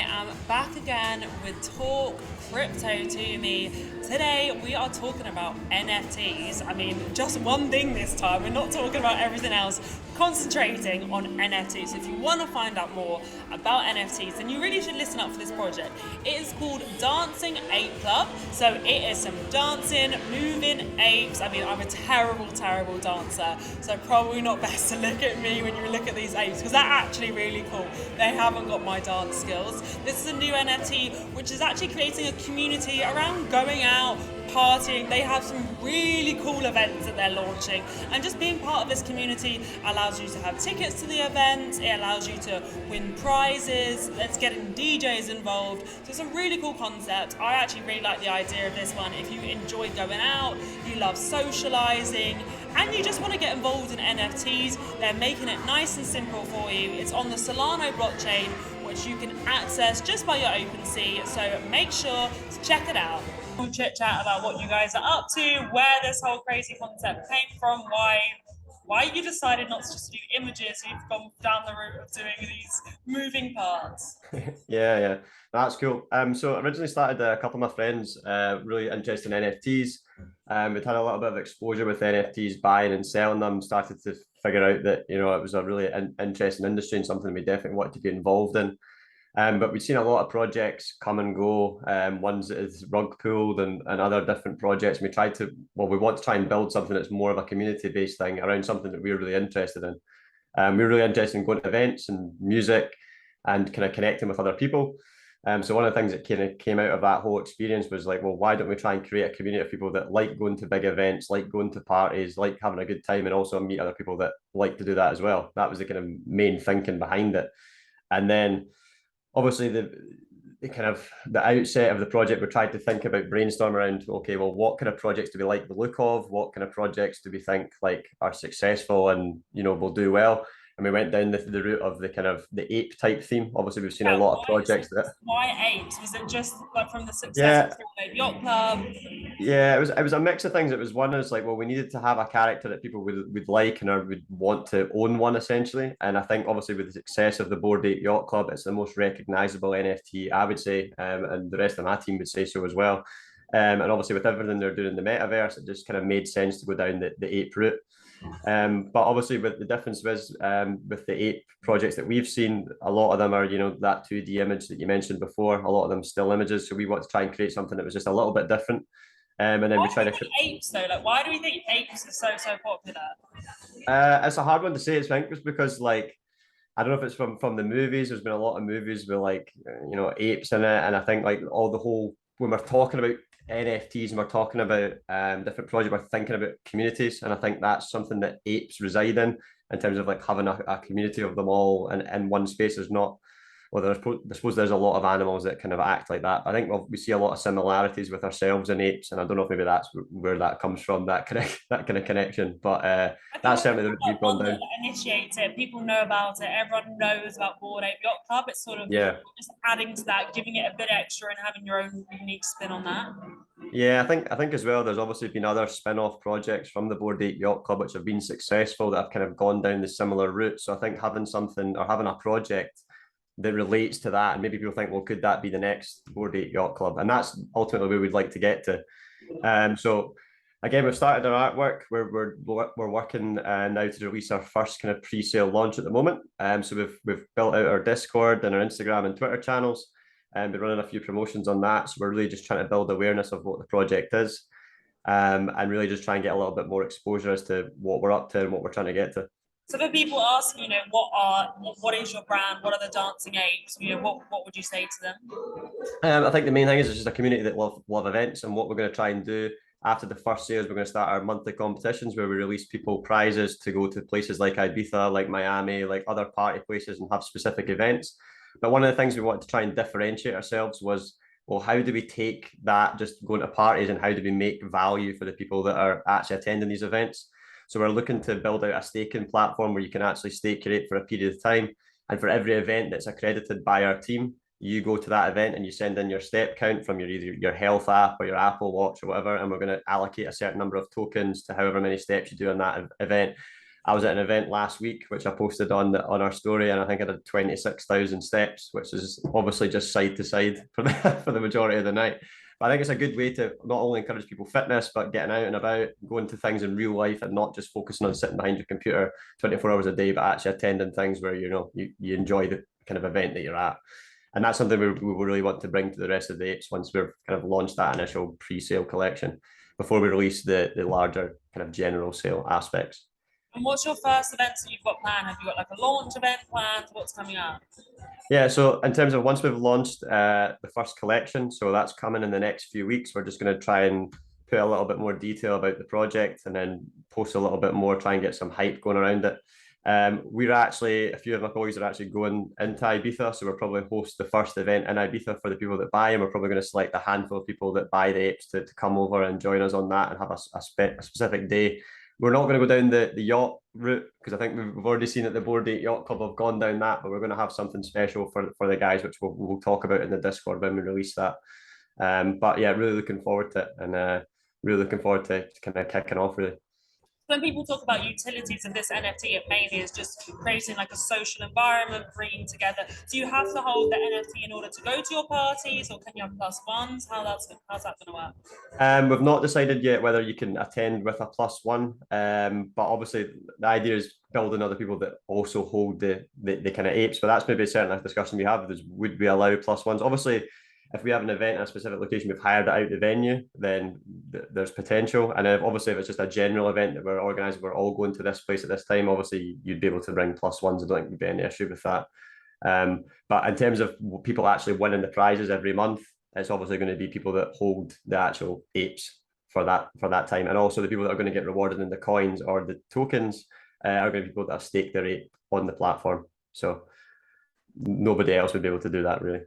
am back again with Talk Crypto to Me. Today we are talking about NFTs. I mean, just one thing this time. We're not talking about everything else. Concentrating on NFTs. So if you want to find out more about NFTs, then you really should listen up for this project. It is called Dancing Ape Club. So it is some dancing, moving apes. I mean, I'm a terrible dancer. So probably not best to look at me when you look at these apes, because they're actually really cool. They haven't got my dance skills. This is a new NFT which is actually creating a community around going out, partying. They have some really cool events that they're launching, and just being part of this community allows you to have tickets to the events. It allows you to win prizes. Let's get DJs involved. So it's a really cool concept. I actually really like the idea of this one. If you enjoy going out, you love socializing, and you just want to get involved in NFTs, they're making it nice and simple for you. It's on the Solano Blockchain, which you can access just by your OpenSea, so make sure to check it out. We'll chit chat about what you guys are up to, where this whole crazy concept came from, why you decided not to just do images, you've gone down the route of doing these moving parts. Yeah, that's cool. So originally started a couple of my friends really interested in NFTs. We'd had a little bit of exposure with NFTs, buying and selling them. Started to figure out that it was a really interesting industry and something we definitely wanted to be involved in. But we've seen a lot of projects come and go. Ones that is rug pulled and other different projects. And we want to try and build something that's more of a community-based thing around something that we're really interested in. We're really interested in going to events and music and kind of connecting with other people. So one of the things that kind of came out of that whole experience was like, well, why don't we try and create a community of people that like going to big events, like going to parties, like having a good time, and also meet other people that like to do that as well. That was the kind of main thinking behind it. And then obviously the kind of the outset of the project, we tried to think about brainstorm around, okay, well, what kind of projects do we like the look of? What kind of projects do we think like are successful and will do well? And we went down the route of the kind of the ape type theme. Obviously, we've seen a Yeah, lot of projects that why apes? Was it just like from the success of yeah, the Yacht Club? yeah, it was a mix of things. It was one is like, well, we needed to have a character that people would like and or would want to own one essentially. And I think obviously with the success of the Bored Ape Yacht Club, it's the most recognizable NFT, I would say, and the rest of my team would say so as well. And obviously with everything they're doing in the metaverse, it just kind of made sense to go down the ape route. But obviously with the difference was with the ape projects that we've seen, a lot of them are, that 2D image that you mentioned before, a lot of them still images. So we want to try and create something that was just a little bit different. And then Why we do try we to. think apes though? Like, why do we think apes are so popular? It's a hard one to say. It's think just because like I don't know if it's from the movies. There's been a lot of movies with like apes in it, and I think like all the whole when we're talking about NFTs and we're talking about different projects, we're thinking about communities, and I think that's something that apes reside in terms of like having a community of them all in one space. There's not well, I suppose there's a lot of animals that kind of act like that. I think we see a lot of similarities with ourselves and apes, and I don't know if maybe that's where that comes from, that kind of connection. But I think that's when certainly the there's route we've like gone one that down. initiates it, people know about it, everyone knows about Bored Ape Yacht Club. It's sort of Yeah. just adding to that, giving it a bit extra and having your own unique spin on that. Yeah, I think as well. There's obviously been other spin-off projects from the Bored Ape Yacht Club which have been successful that have kind of gone down the similar route. So I think having something or having a project that relates to that, and maybe people think, well, could that be the next Bored Ape Yacht Club? And that's ultimately where we'd like to get to. So again, we've started our artwork. We're working now to release our first kind of pre-sale launch at the moment. So we've built out our Discord and our Instagram and Twitter channels, and we're running a few promotions on that. So we're really just trying to build awareness of what the project is, and really just try and get a little bit more exposure as to what we're up to and what we're trying to get to. So for people asking, what is your brand? What are the dancing apes? What would you say to them? I think the main thing is it's just a community that love events, and what we're going to try and do after the first year is we're going to start our monthly competitions where we release people prizes to go to places like Ibiza, like Miami, like other party places, and have specific events. But one of the things we wanted to try and differentiate ourselves was, well, how do we take that just going to parties and how do we make value for the people that are actually attending these events? So we're looking to build out a staking platform where you can actually stake your ape for a period of time. And for every event that's accredited by our team, you go to that event and you send in your step count from either your health app or your Apple Watch or whatever, and we're going to allocate a certain number of tokens to however many steps you do on that event. I was at an event last week, which I posted on our story, and I think I did 26,000 steps, which is obviously just side to side for for the majority of the night. But I think it's a good way to not only encourage people fitness, but getting out and about, going to things in real life, and not just focusing on sitting behind your computer 24 hours a day, but actually attending things where you enjoy the kind of event that you're at. And that's something we really want to bring to the rest of the apes once we've kind of launched that initial pre-sale collection before we release the larger kind of general sale aspects. And what's your first event that you've got planned? Have you got like a launch event planned? What's coming up? Yeah, so in terms of once we've launched the first collection, so that's coming in the next few weeks, we're just going to try and put a little bit more detail about the project and then post a little bit more, try and get some hype going around it. We're actually, a few of my colleagues are actually going into Ibiza, so we'll probably host the first event in Ibiza for the people that buy, and we're probably going to select a handful of people that buy the apes to come over and join us on that and have a specific day. We're not going to go down the yacht route because I think we've already seen that the Board 8 Yacht Club have gone down that, but we're going to have something special for the guys, which we'll talk about in the Discord when we release that. But yeah, really looking forward to it, and really looking forward to kind of kicking off really. When people talk about utilities of this NFT, it mainly is just creating like a social environment, bringing together. Do you have to hold the NFT in order to go to your parties, or can you have +1s? How's that going to work? We've not decided yet whether you can attend with a +1, but obviously the idea is building other people that also hold the kind of apes. But that's maybe certainly a discussion we have: is would we allow +1s? Obviously, if we have an event in a specific location, we've hired it out the venue, then there's potential. And obviously, if it's just a general event that we're organising, we're all going to this place at this time, obviously you'd be able to bring +1s. I don't think there'd be any issue with that. But in terms of people actually winning the prizes every month, it's obviously going to be people that hold the actual apes for that time, and also the people that are going to get rewarded in the coins or the tokens are going to be people that have staked their ape on the platform. So nobody else would be able to do that really.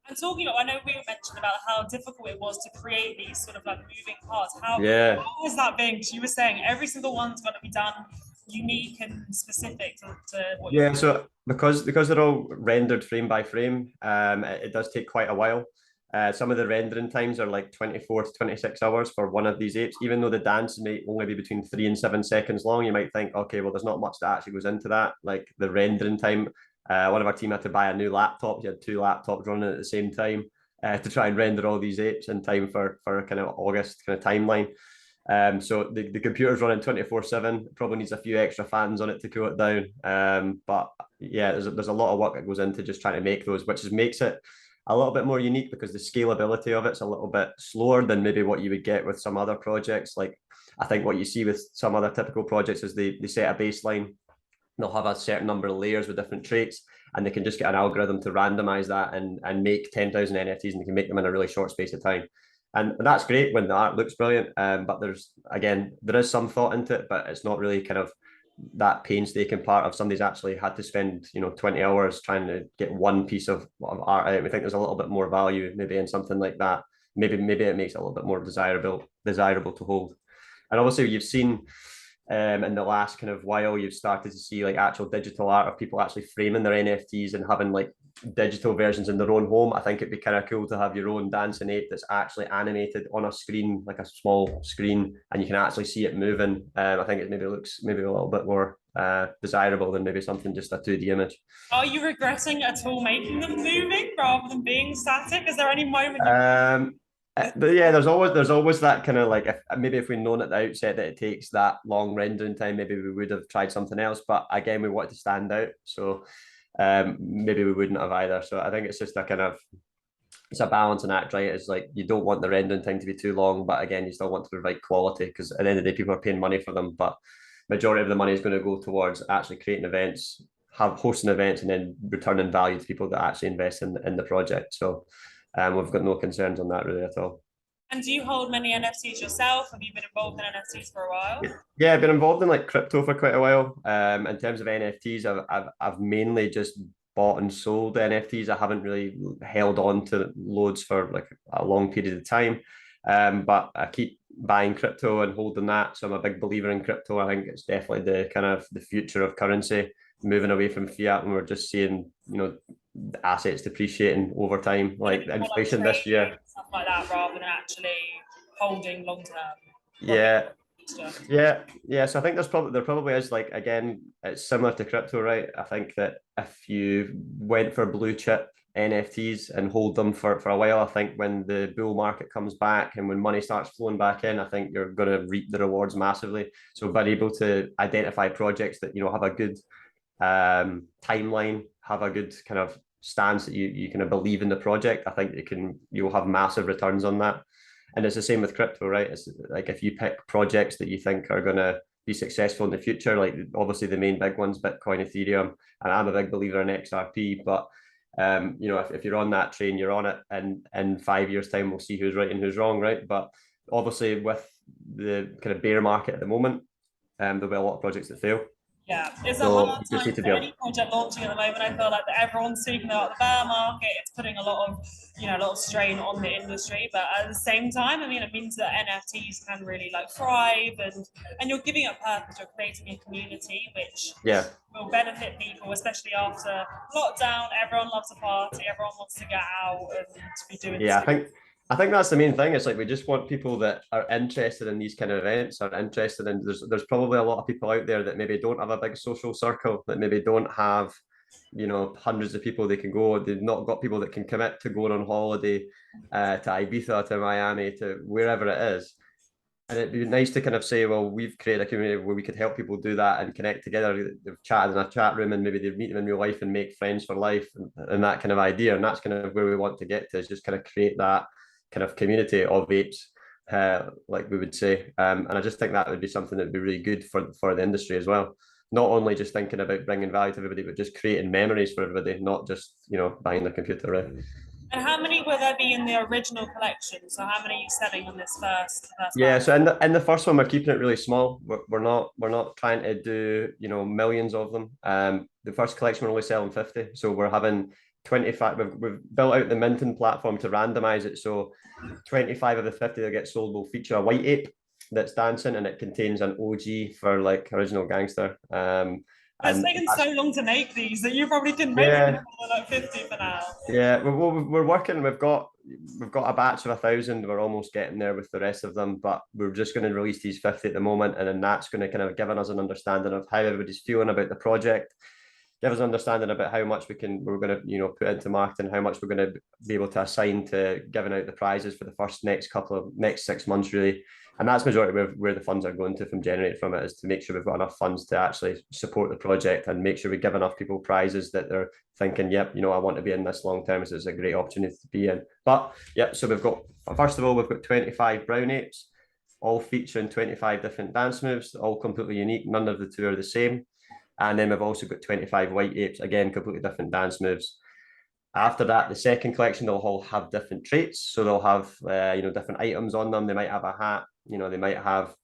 And talking about, I know we mentioned about how difficult it was to create these sort of like moving parts. How was that being? Because you were saying every single one's got to be done unique and specific to what you're doing. So because they're all rendered frame by frame, it does take quite a while. Some of the rendering times are like 24 to 26 hours for one of these apes. Even though the dance may only be between 3 and 7 seconds long, you might think, okay, well, there's not much that actually goes into that. Like the rendering time, one of our team had to buy a new laptop. He had 2 laptops running at the same time to try and render all these apes in time for a kind of August kind of timeline. So the computer's running 24/7. Probably needs a few extra fans on it to cool it down. But yeah, there's a lot of work that goes into just trying to make those, which makes it a little bit more unique because the scalability of it's a little bit slower than maybe what you would get with some other projects. Like I think what you see with some other typical projects is they set a baseline. They'll have a certain number of layers with different traits, and they can just get an algorithm to randomize that and make 10,000 NFTs, and they can make them in a really short space of time. And that's great when the art looks brilliant. But there is some thought into it, but it's not really kind of that painstaking part of somebody's actually had to spend 20 hours trying to get one piece of art out. We think there's a little bit more value maybe in something like that. Maybe it makes it a little bit more desirable to hold. And obviously you've seen in the last kind of while, you've started to see like actual digital art of people actually framing their NFTs and having like digital versions in their own home. I think it'd be kind of cool to have your own dancing ape that's actually animated on a screen, like a small screen, and you can actually see it moving. I think it maybe looks a little bit more desirable than maybe something just a 2D image. Are you regretting at all making them moving rather than being static? Is there any moment but yeah, there's always that kind of like if we'd known at the outset that it takes that long rendering time, maybe we would have tried something else. But again, we wanted to stand out, so maybe we wouldn't have either. So I think it's just it's a balancing act, right? It's like you don't want the rendering time to be too long, but again, you still want to provide quality because at the end of the day, people are paying money for them. But majority of the money is going to go towards actually creating events, hosting events, and then returning value to people that actually invest in the project. So we've got no concerns on that really at all. And do you hold many NFTs yourself? Have you been involved in NFTs for a while? Yeah, I've been involved in like crypto for quite a while. In terms of NFTs, I've mainly just bought and sold NFTs. I haven't really held on to loads for like a long period of time. But I keep buying crypto and holding that. So I'm a big believer in crypto. I think it's definitely the kind of the future of currency, moving away from fiat, and we're just seeing assets depreciating over time, like inflation this year, stuff like that, rather than actually holding long term. Yeah, Yeah. So I think there probably is, like, again, it's similar to crypto, right? I think that if you went for blue chip NFTs and hold them for a while, I think when the bull market comes back and when money starts flowing back in, I think you're going to reap the rewards massively. So being able to identify projects that have a good timeline, have a good kind of stance that you kind of believe in the project, I think you'll have massive returns on that. And it's the same with crypto, right? It's like if you pick projects that you think are going to be successful in the future, like obviously the main big ones, Bitcoin, Ethereum, and I'm a big believer in XRP, but if you're on that train, you're on it, and in 5 years' time, we'll see who's right and who's wrong, right? But obviously, with the kind of bear market at the moment, there'll be a lot of projects that fail. Yeah, it's a So hard you just time need to for be any project launching at the moment. I feel like that everyone's speaking about the bear market. It's putting a lot of strain on the industry. But at the same time, I mean, it means that NFTs can really like thrive, and you're giving it purpose. You're creating a community which yeah. will benefit people, especially after lockdown. Everyone loves a party. Everyone wants to get out and be doing Yeah, stupid. I think that's the main thing. It's like we just want people that are interested in these kind of events, are interested in there's probably a lot of people out there that maybe don't have a big social circle, that maybe don't have, hundreds of people they can go. They've not got people that can commit to going on holiday to Ibiza, to Miami, to wherever it is. And it'd be nice to kind of say, well, we've created a community where we could help people do that and connect together. They've chatted in a chat room and maybe they meet them in real life and make friends for life, and that kind of idea. And that's kind of where we want to get to, is just kind of create that kind of community of apes, like we would say. And I just think that would be something that would be really good for the industry as well. Not only just thinking about bringing value to everybody, but just creating memories for everybody, not just, buying the computer, right? And how many will there be in the original collection? So how many are you selling on this first Yeah, batch? so in the first one, we're keeping it really small. We're not trying to do millions of them. The first collection we're only selling 50, so we're having 25. We've built out the minting platform to randomize it. So 25 of the 50 that get sold will feature a white ape that's dancing, and it contains an OG for like original gangster. It's And taken that's so long to make these that you probably can make them yeah. for like 50 for now. Yeah, we're working. We've got a batch of 1,000. We're almost getting there with the rest of them, but we're just going to release these 50 at the moment, and then that's going to kind of give us an understanding of how everybody's feeling about the project, give us an understanding about how much we're going to put into marketing, how much we're going to be able to assign to giving out the prizes for the next 6 months really. And that's majority where the funds are going to from generated from it, is to make sure we've got enough funds to actually support the project and make sure we give enough people prizes that they're thinking, yep, I want to be in this long term. So it's a great opportunity to be in. But yep, so first of all, we've got 25 brown apes, all featuring 25 different dance moves, all completely unique. None of the two are the same. And then we've also got 25 white apes, again, completely different dance moves. After that, the second collection, they'll all have different traits. So they'll have, different items on them. They might have a hat, they might have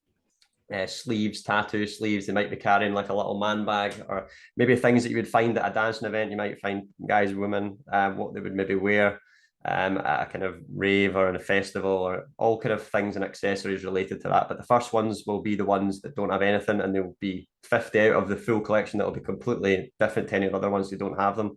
sleeves, tattoo sleeves. They might be carrying like a little man bag, or maybe things that you would find at a dancing event. You might find guys, women, what they would maybe wear at a kind of rave or in a festival, or all kind of things and accessories related to that. But the first ones will be the ones that don't have anything, and they'll be 50 out of the full collection that will be completely different to any of the other ones who don't have them.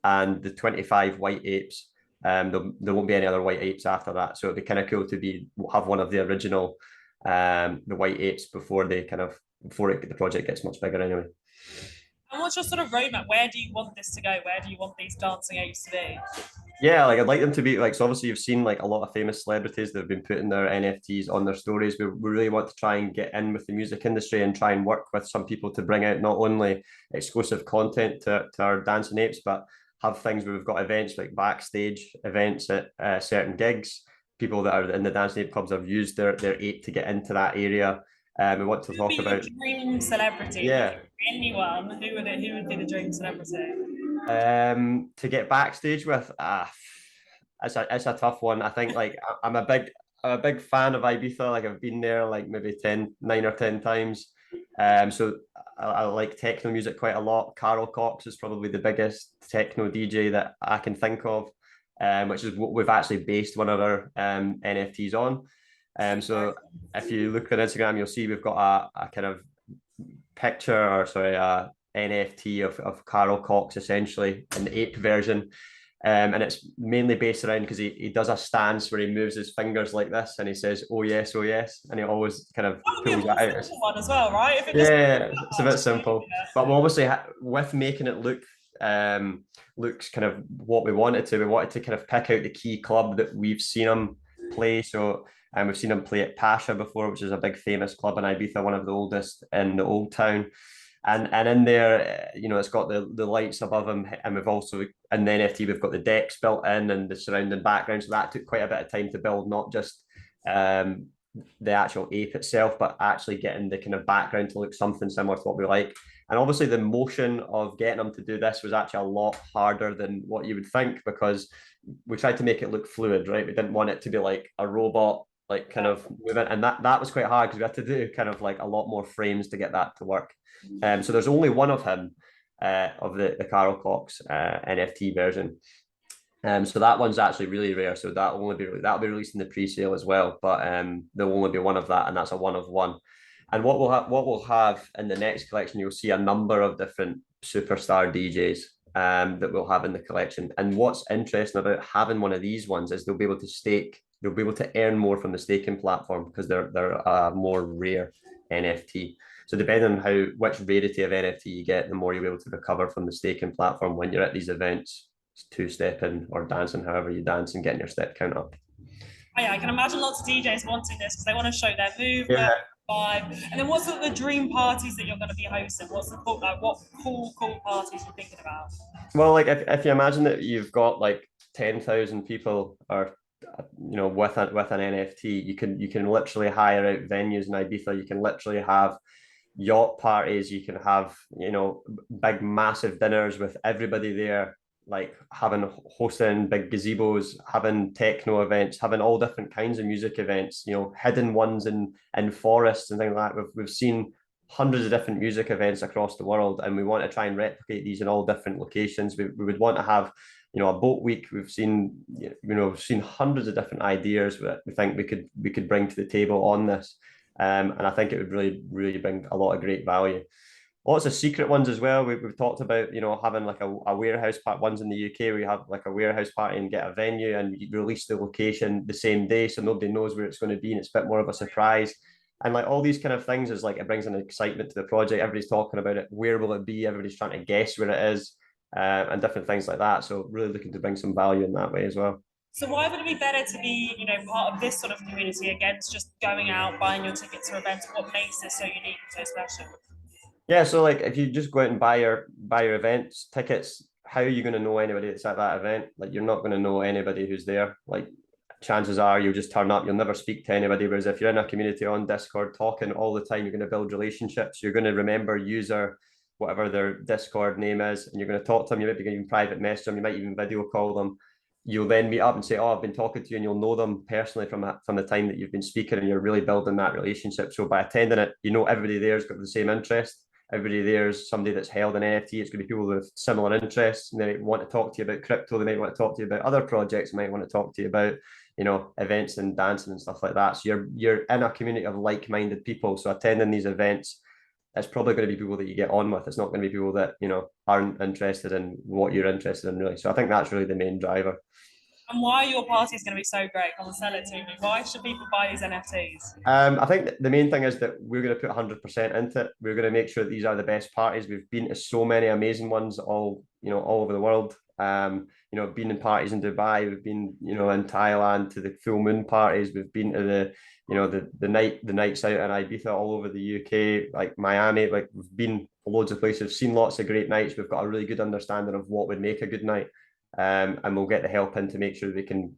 And the 25 white apes, there won't be any other white apes after that. So it'd be kind of cool to have one of the original the white apes before the project gets much bigger anyway. And what's your sort of roadmap? Where do you want this to go? Where do you want these dancing apes to be? Yeah, like I'd like them to be like, so obviously you've seen like a lot of famous celebrities that have been putting their NFTs on their stories. We really want to try and get in with the music industry and try and work with some people to bring out not only exclusive content to our dancing apes, but have things where we've got events like backstage events at certain gigs. People that are in the dancing ape clubs have used their ape to get into that area. We want to Who would talk be your about, dream celebrity? If you yeah. could be anyone, who would be the dream celebrity? To get backstage with, it's a tough one. I think like I'm a big fan of Ibiza. Like I've been there like maybe 9 or 10 times. So I like techno music quite a lot. Carol Cox is probably the biggest techno DJ that I can think of, which is what we've actually based one of our NFTs on. So if you look on Instagram, you'll see we've got a kind of picture, or sorry, a NFT of Carol Cox, essentially an ape version. And it's mainly based around because he does a stance where he moves his fingers like this and he says, oh yes, and he always kind of That would be a pulls more that out. simple one as well, right? If it just Yeah, it's a that bit much. simple, but we obviously with making it looks kind of what we wanted to. We wanted to kind of pick out the key club that we've seen him play. So, and we've seen him play at Pasha before, which is a big famous club in Ibiza, one of the oldest in the old town. And in there, it's got the lights above him, and we've also in the NFT we've got the decks built in and the surrounding background. So that took quite a bit of time to build, not just the actual ape itself, but actually getting the kind of background to look something similar to what we like. And obviously, the motion of getting them to do this was actually a lot harder than what you would think, because we tried to make it look fluid, right? We didn't want it to be like a robot, like kind of moving, and that was quite hard because we had to do kind of like a lot more frames to get that to work. So there's only one of him, of the Carol Cox NFT version. So that one's actually really rare. So that'll be released in the pre-sale as well. But there'll only be one of that, and that's a one of one. And what we'll have in the next collection, you'll see a number of different superstar DJs that we'll have in the collection. And what's interesting about having one of these ones is they'll be able to stake. They'll be able to earn more from the staking platform because they're a more rare NFT. So depending on which rarity of NFT you get, the more you'll be able to recover from the staking platform when you're at these events, two-stepping or dancing, however you dance, and getting your step count up. Oh, yeah, I can imagine lots of DJs wanting this because they want to show their movement, Yeah. vibe. And then what's the dream parties that you're going to be hosting? What's the what cool parties you're thinking about? Well, like if you imagine that you've got like 10,000 people or with an NFT, you can literally hire out venues in Ibiza. You can literally have yacht parties. You can have big massive dinners with everybody there, like hosting big gazebos, having techno events, having all different kinds of music events. Hidden ones in forests and things like that. We've seen hundreds of different music events across the world, and we want to try and replicate these in all different locations. We would want to have a boat week. We've seen hundreds of different ideas that we think we could bring to the table on this, and I think it would really bring a lot of great value. Lots of secret ones as well. We've talked about having like a warehouse part. Ones in the UK where you have like a warehouse party and get a venue and you release the location the same day, so nobody knows where it's going to be and it's a bit more of a surprise. And like all these kind of things is like it brings an excitement to the project. Everybody's talking about it. Where will it be? Everybody's trying to guess where it is, and different things like that. So really looking to bring some value in that way as well. So why would it be better to be, part of this sort of community against just going out, buying your tickets to events? What makes this so unique and so special? Yeah, so like if you just go out and buy your events tickets, how are you going to know anybody that's at that event? Like you're not going to know anybody who's there. Like chances are you'll just turn up, you'll never speak to anybody. Whereas if you're in a community on Discord talking all the time, you're going to build relationships. You're going to remember user, whatever their Discord name is, and you're going to talk to them. You might be even private message them. You might even video call them. You'll then meet up and say, "Oh, I've been talking to you," and you'll know them personally from the time that you've been speaking, and you're really building that relationship. So by attending it, everybody there's got the same interest. Everybody there's somebody that's held an NFT. It's going to be people with similar interests, and they want to talk to you about crypto. They might want to talk to you about other projects. They might want to talk to you about events and dancing and stuff like that. So you're in a community of like-minded people. So attending these events, it's probably going to be people that you get on with. It's not going to be people that aren't interested in what you're interested in, really. So I think that's really the main driver. And why your party is going to be so great? Come and sell it to me. Why should people buy these NFTs? I think the main thing is that we're going to put 100% into it. We're going to make sure that these are the best parties. We've been to so many amazing ones all over the world. Been in parties in Dubai. We've been in Thailand to the full moon parties. We've been to the nights out in Ibiza all over the UK, like Miami. Like we've been loads of places, seen lots of great nights. We've got a really good understanding of what would make a good night. And we'll get the help in to make sure they can,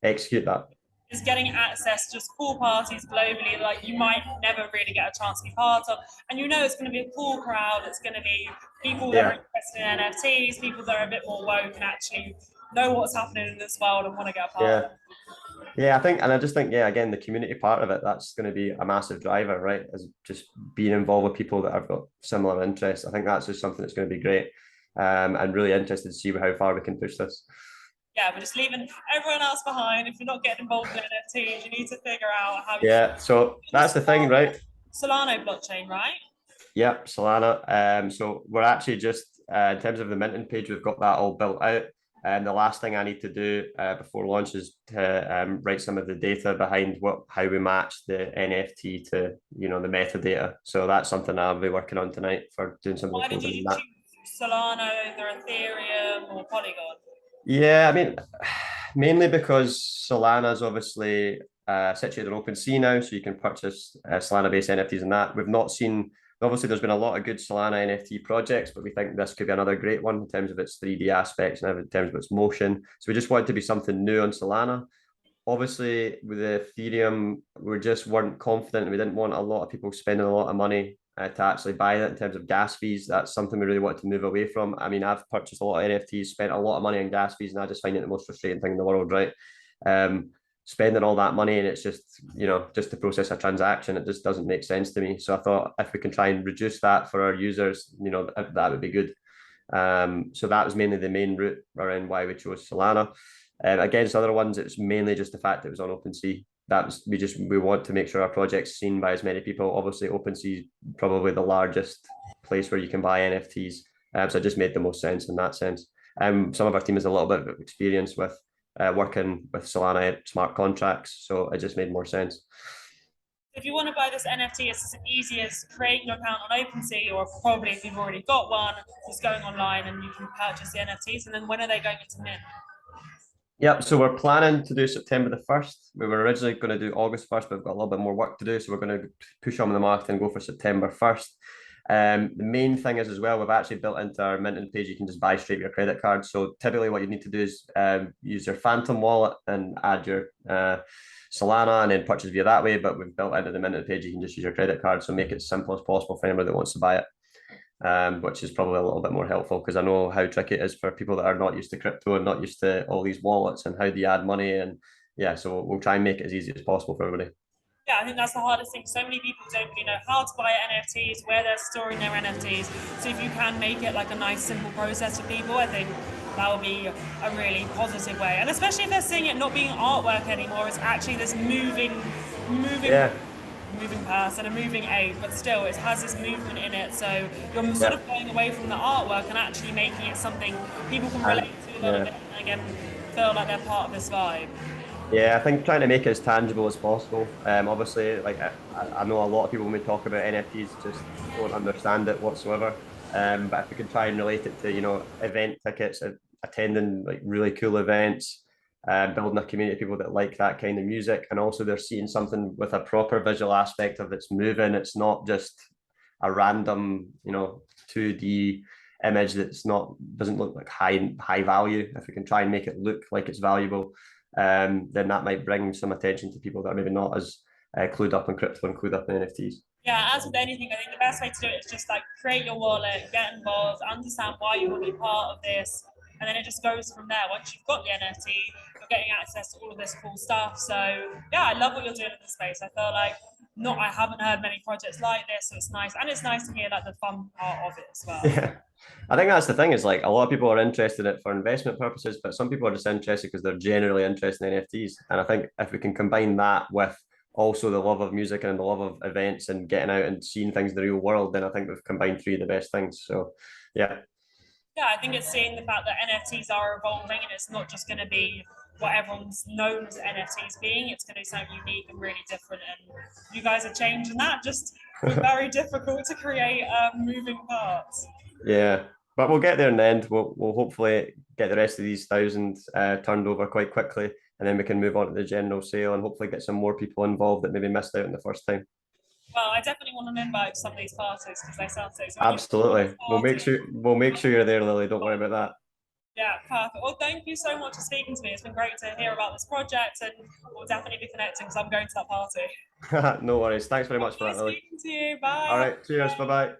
execute that. Is getting access to just cool parties globally, like you might never really get a chance to be part of. And it's going to be a cool crowd. It's going to be people that are interested in NFTs, people that are a bit more woke and actually know what's happening in this world and want to get a part of it. Yeah, I just think, again, the community part of it, that's going to be a massive driver, right? As just being involved with people that have got similar interests. I think that's just something that's going to be great. And really interested to see how far we can push this. Yeah, we're just leaving everyone else behind. If you're not getting involved in NFTs, you need to figure out how. Yeah, so that's the thing, right? Solano blockchain, right? Yep, Solana. So we're actually just in terms of the minting page, we've got that all built out. And the last thing I need to do before launch is to write some of the data behind how we match the NFT to the metadata. So that's something I'll be working on tonight for doing some of Why the did coding you in that. choose Solano over Ethereum or Polygon? Yeah, I mean, mainly because Solana is obviously situated on OpenSea now, so you can purchase Solana-based NFTs and that. We've not seen, obviously, there's been a lot of good Solana NFT projects, but we think this could be another great one in terms of its 3D aspects and in terms of its motion. So we just wanted to be something new on Solana. Obviously, with Ethereum, we just weren't confident. We didn't want a lot of people spending a lot of money to actually buy it in terms of gas fees. That's something we really wanted to move away from. I mean, I've purchased a lot of NFTs, spent a lot of money on gas fees, and I just find it the most frustrating thing in the world, right? Spending all that money and it's just to process a transaction, it just doesn't make sense to me. So I thought if we can try and reduce that for our users, that would be good. So that was mainly the main route around why we chose Solana. Against other ones, it's mainly just the fact it was on OpenSea. We want to make sure our project's seen by as many people. Obviously, OpenSea is probably the largest place where you can buy NFTs. So it just made the most sense in that sense. Some of our team has a little bit of experience with working with Solana smart contracts, so it just made more sense. If you want to buy this NFT, it's as easy as creating your account on OpenSea, or probably if you've already got one, just going online and you can purchase the NFTs. And then when are they going into mint? Yep, so we're planning to do September the 1st. We were originally going to do August 1st, but we've got a little bit more work to do. So we're going to push on the market and go for September 1st. The main thing is as well, we've actually built into our minting page, you can just buy straight your credit card. So typically what you need to do is use your Phantom wallet and add your Solana and then purchase via that way. But we've built into the minting page, you can just use your credit card. So make it as simple as possible for anybody that wants to buy it. Which is probably a little bit more helpful because I know how tricky it is for people that are not used to crypto and not used to all these wallets and how do you add money. And yeah, so we'll try and make it as easy as possible for everybody. Yeah, I think that's the hardest thing. So many people don't really know how to buy NFTs, where they're storing their NFTs. So if you can make it like a nice, simple process for people, I think that will be a really positive way. And especially if they're seeing it not being artwork anymore, it's actually this Yeah. moving person, a moving ape, but still it has this movement in it. So you're sort of going away from the artwork and actually making it something people can relate to a little bit and again feel like they're part of this vibe. Yeah, I think trying to make it as tangible as possible. Obviously, like I know a lot of people when we talk about NFTs just don't understand it whatsoever. But if we can try and relate it to event tickets, attending like really cool events, building a community of people that like that kind of music, and also they're seeing something with a proper visual aspect of it's moving. It's not just a random 2D image doesn't look like high value. If we can try and make it look like it's valuable, then that might bring some attention to people that are maybe not as clued up in crypto and clued up in NFTs. Yeah, as with anything, I think the best way to do it is just like create your wallet, get involved, understand why you want to be part of this, and then it just goes from there. Once you've got the NFT, you're getting access to all of this cool stuff. So yeah, I love what you're doing in this space. I feel like I haven't heard many projects like this, so it's nice, and it's nice to hear like the fun part of it as well. Yeah. I think that's the thing is like a lot of people are interested in it for investment purposes, but some people are just interested because they're generally interested in NFTs. And I think if we can combine that with also the love of music and the love of events and getting out and seeing things in the real world, then I think we've combined three of the best things. So yeah. Yeah, I think it's seeing the fact that NFTs are evolving and it's not just going to be what everyone's known as NFTs being. It's going to be something unique and really different. And you guys are changing that. Just very difficult to create moving parts. Yeah. But we'll get there in the end. We'll hopefully get the rest of these thousands turned over quite quickly, and then we can move on to the general sale and hopefully get some more people involved that maybe missed out in the first time. Well, I definitely want to invite some of these parties because they sound so exciting. Absolutely. We'll make sure you're there, Lily. Don't worry about that. Yeah, perfect. Well, thank you so much for speaking to me. It's been great to hear about this project, and we'll definitely be connecting because I'm going to that party. No worries. Thanks very much for Nice that, Lily. speaking to you. All Bye. right. Cheers. Bye bye.